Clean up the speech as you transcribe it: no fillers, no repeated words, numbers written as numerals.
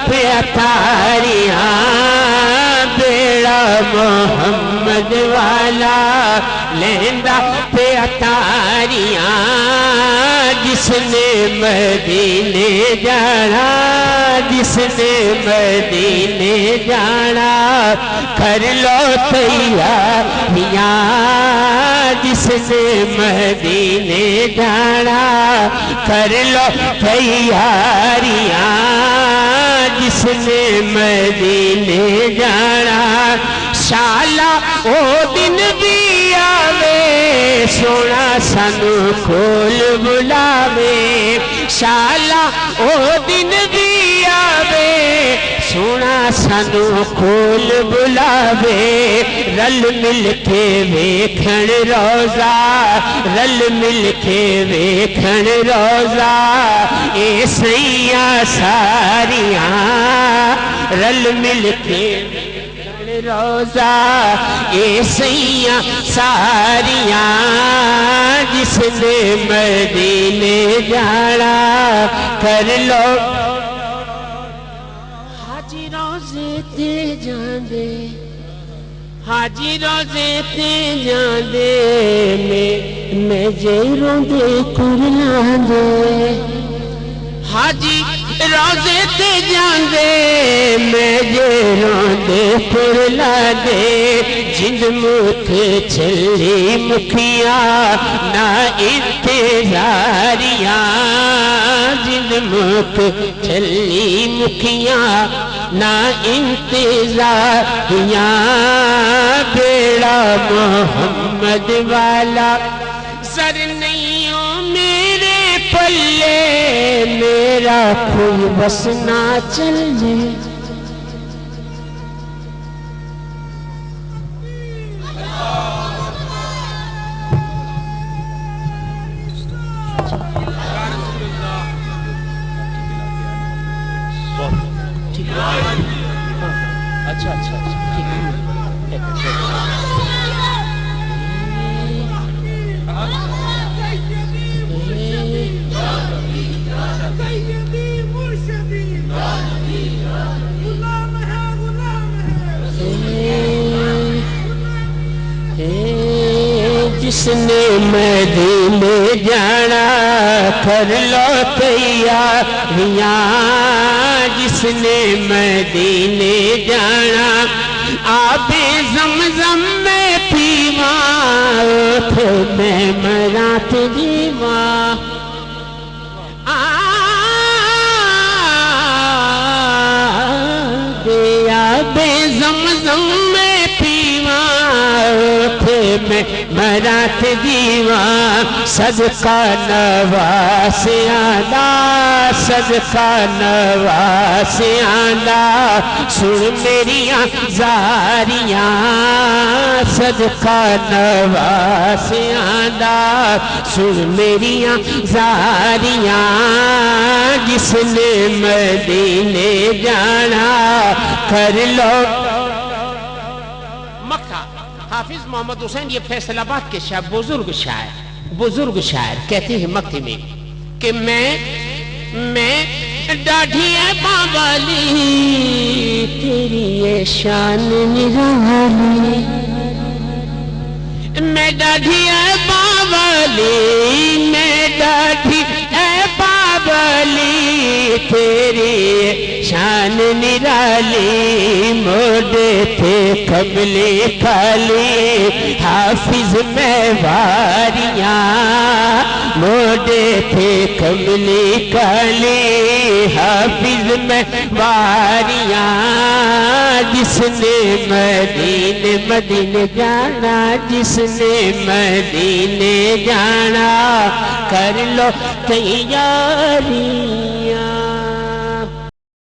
پہ اتاریاں بیڑا محمد والا لیندا پہ اتاریاں جس نے مدینے جانا جس نے مدینے جانا کر لو تیاریاں جس نے مدینے جانا کر لو تیاریاں جس نے مدینے جانا شالا او دن بھی آوے سونا سانو کول بلاوے شالا او دن بھی آوے سونا سانو کول بلاوے رل مل کے ویکھن روزہ رل مل کے ویکھن روزہ اے سیاں ساریاں رل مل کے روزہ اے سیاں ساریاں جس نے مدینے جانا کر لو حاجی روزے تے جاندے حاجی روزے تے جاندے میں جے روندے کرلاندے حاجی روزے تے جاندے میں جے روندے کرلاندے جند مکھ چلی مکھیاں نہ انتظاریاں جند مکھ چلی مکھیاں نہ انتظاریاں بیڑا محمد والا سر نہیں ہو میرے پلے میرا کوئی بس نہ چل جائے اچھا اچھا جس نے مدینے جانا کر لو تیاریاں جس نے مدینے جانا آب زمزم میں پیواں پھر میں مرات جیواں آب زمزم میں پیواں پھر میں مرات دیواں صدقہ نواسیاں دا صدقہ نواسیاں دا سن میریاں زاریاں صدقہ نواسیاں دا سن میریاں زاریاں جس نے مدینے جانا کر لو مکہ حافظ محمد حسین یہ فیصل آباد کے شاعر بزرگ شاعر کہتے ہیں مکے میں کہ میں ڈاڑھی عیباں والی تیری یہ شان نرالی میں ڈاڑھی عیباں والی میں ڈاڑھی عیباں والی تیری شان نرالی موڈے تھے کملی کھالی حافظ میں واریاں موڈے تھے کملی کھالی حافظ میں واریاں جس نے مدینے جانا جس نے مدینے جانا کر لو تیاریاں